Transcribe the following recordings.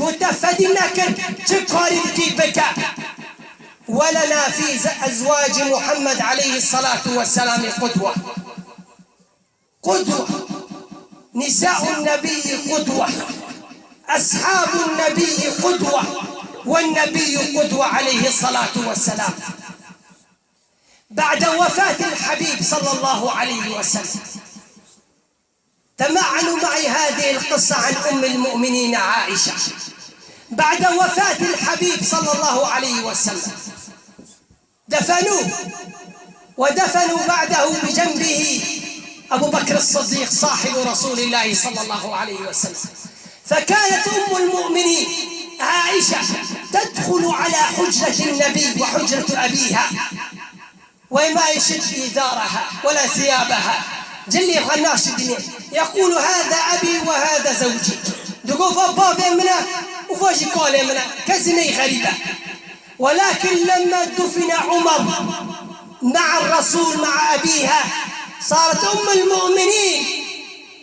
قلت فدينا كن تكاري بك ولنا في أزواج محمد عليه الصلاة والسلام قدوة. قدوة، نساء النبي قدوة، أصحاب النبي قدوة، والنبي قدوة عليه الصلاة والسلام. بعد وفاة الحبيب صلى الله عليه وسلم تمعنوا معي هذه القصة عن أم المؤمنين عائشة. بعد وفاة الحبيب صلى الله عليه وسلم دفنوه، ودفنوا بعده بجنبه أبو بكر الصديق صاحب رسول الله صلى الله عليه وسلم. فكانت أم المؤمنين عائشة تدخل على حجرة النبي وحجرة أبيها وما يشد إزارها ولا ثيابها، جلي خناش الدنيا، يقول هذا أبي وهذا زوجي، تقول فبابي منا وفاجي قولي منا كزني غريبة. ولكن لما دفن عمر مع الرسول مع أبيها صارت أم المؤمنين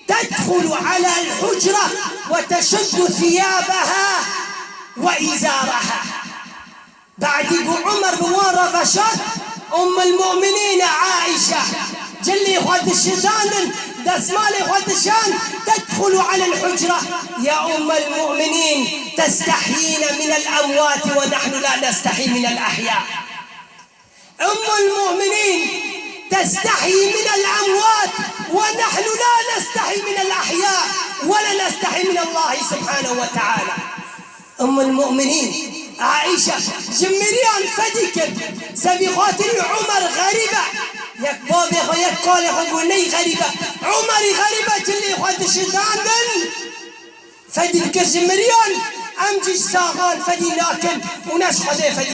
تدخل على الحجرة وتشد ثيابها وإزارها. بعد عمر بوان رفشات أم المؤمنين عائشة جلي خد الشيطان دسمالي خد الشان تدخل على الحجرة. يا أم المؤمنين تستحيين من الأموات ونحن لا نستحي من الأحياء. أم المؤمنين تستحي من الأموات ونحن لا نستحي من الأحياء ولا نستحي من الله سبحانه وتعالى. أم المؤمنين عائشة جمريان فديك سبي خاطر عمر غريبة يك بابي خيك قال يقولني غريبة عمر غريبة جلي خد الشيطان فديك جمريان أمجي ساغان فدي لكن وناس خدي فدي